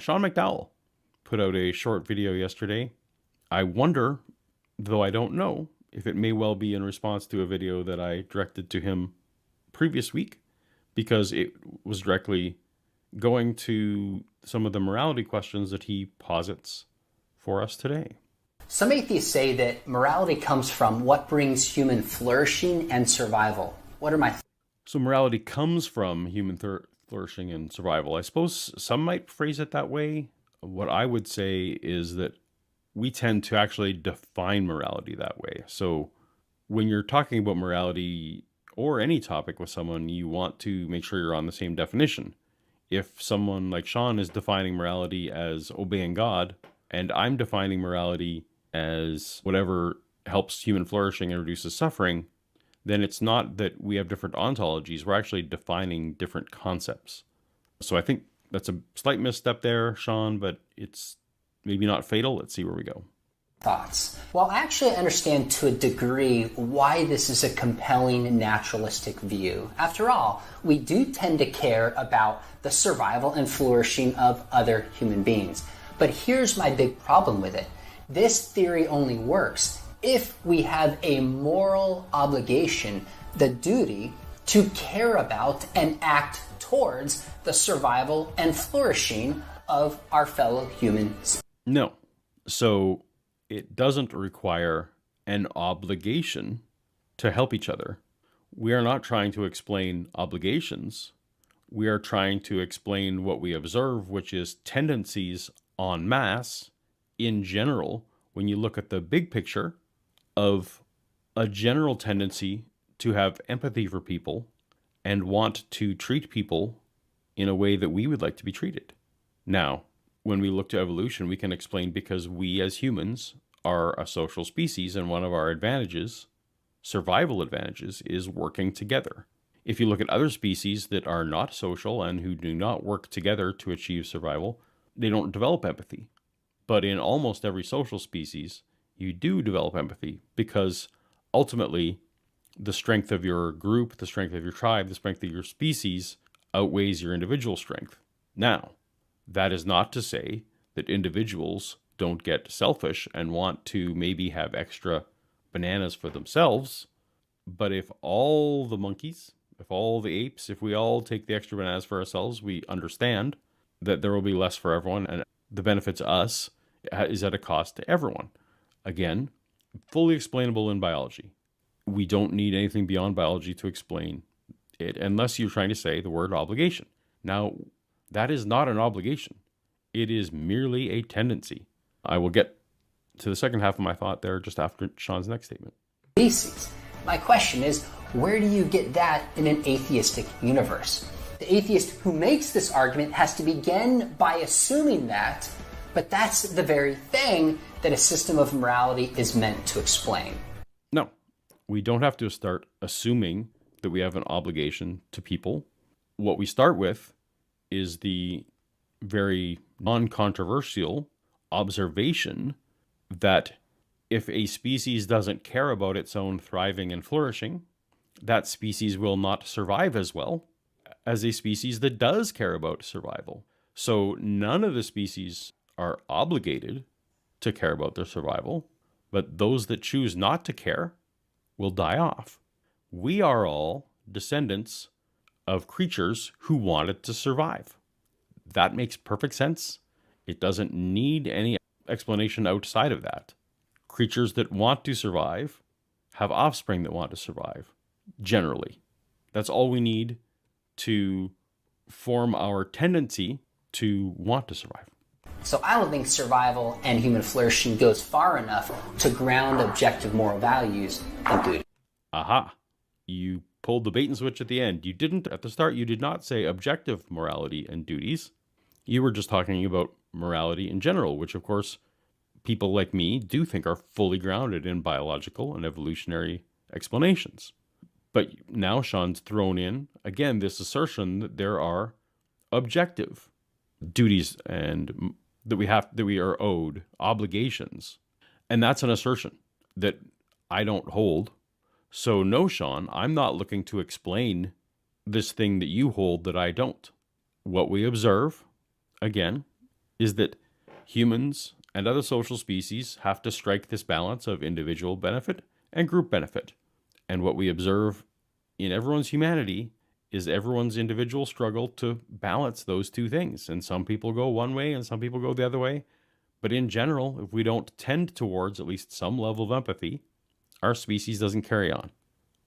Sean McDowell put out a short video yesterday. I wonder, though I don't know, if it may well be in response to a video that I directed to him previous week, because it was directly going to some of the morality questions that he posits for us today. Some atheists say that morality comes from what brings human flourishing and survival. What are my So morality comes from human flourishing and survival. I suppose some might phrase it that way. What I would say is that we tend to actually define morality that way. So when you're talking about morality or any topic with someone, you want to make sure you're on the same definition. If someone like Sean is defining morality as obeying God, and I'm defining morality as whatever helps human flourishing and reduces suffering, then it's not that we have different ontologies. We're actually defining different concepts. So I think that's a slight misstep there, Sean, but it's maybe not fatal. Let's see where we go. thoughts? Well, I actually understand to a degree why this is a compelling naturalistic view. After all, we do tend to care about the survival and flourishing of other human beings. But here's my big problem with it. This theory only works if we have a moral obligation, the duty to care about and act towards the survival and flourishing of our fellow humans. No. So it doesn't require an obligation to help each other. We are not trying to explain obligations. We are trying to explain what we observe, which is tendencies en masse in general. When you look at the big picture of a general tendency to have empathy for people and want to treat people in a way that we would like to be treated. Now, when we look to evolution, we can explain because we as humans are a social species, and one of our advantages, survival advantages, is working together. If you look at other species that are not social and who do not work together to achieve survival, they don't develop empathy. But in almost every social species, you do develop empathy because ultimately the strength of your group, the strength of your tribe, the strength of your species outweighs your individual strength. Now, that is not to say that individuals don't get selfish and want to maybe have extra bananas for themselves. But if all the monkeys, if all the apes, if we all take the extra bananas for ourselves, we understand that there will be less for everyone, and the benefit to us is at a cost to everyone. Again, fully explainable in biology. We don't need anything beyond biology to explain it, unless you're trying to say the word obligation. Now, that is not an obligation. It is merely a tendency. I will get to the second half of my thought there just after Sean's next statement. Species. My question is, where do you get that in an atheistic universe? The atheist who makes this argument has to begin by assuming that, but that's the very thing that a system of morality is meant to explain. No, we don't have to start assuming that we have an obligation to people. What we start with is the very non-controversial observation that if a species doesn't care about its own thriving and flourishing, that species will not survive as well as a species that does care about survival. So none of the species are obligated to care about their survival, but those that choose not to care will die off. We are all descendants of creatures who wanted to survive. That makes perfect sense. It doesn't need any explanation outside of that. Creatures that want to survive have offspring that want to survive, generally. That's all we need to form our tendency to want to survive. So I don't think survival and human flourishing goes far enough to ground objective moral values and duty. Aha. You pulled the bait and switch at the end. You didn't, at the start, you did not say objective morality and duties. You were just talking about morality in general, which of course people like me do think are fully grounded in biological and evolutionary explanations. But now Sean's thrown in, again, this assertion that there are objective duties and that we are owed, obligations. And that's an assertion that I don't hold. So no, Sean, I'm not looking to explain this thing that you hold that I don't. What we observe, again, is that humans and other social species have to strike this balance of individual benefit and group benefit. And what we observe in everyone's humanity is everyone's individual struggle to balance those two things. And some people go one way and some people go the other way. But in general, if we don't tend towards at least some level of empathy, our species doesn't carry on.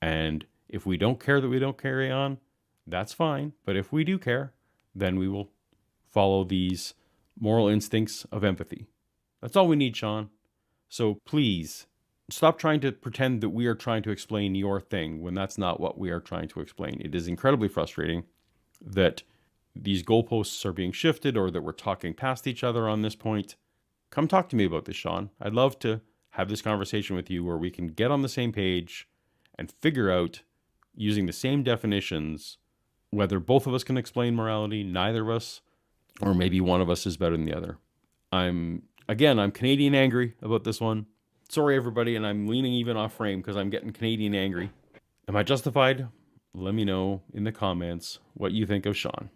And if we don't care that we don't carry on, that's fine. But if we do care, then we will follow these moral instincts of empathy. That's all we need, Sean. So please, stop trying to pretend that we are trying to explain your thing when that's not what we are trying to explain. It is incredibly frustrating that these goalposts are being shifted or that we're talking past each other on this point. Come talk to me about this, Sean. I'd love to have this conversation with you where we can get on the same page and figure out, using the same definitions, whether both of us can explain morality, neither of us, or maybe one of us is better than the other. I'm Canadian angry about this one. Sorry, everybody, and I'm leaning even off frame because I'm getting Canadian angry. Am I justified? Let me know in the comments what you think of Sean.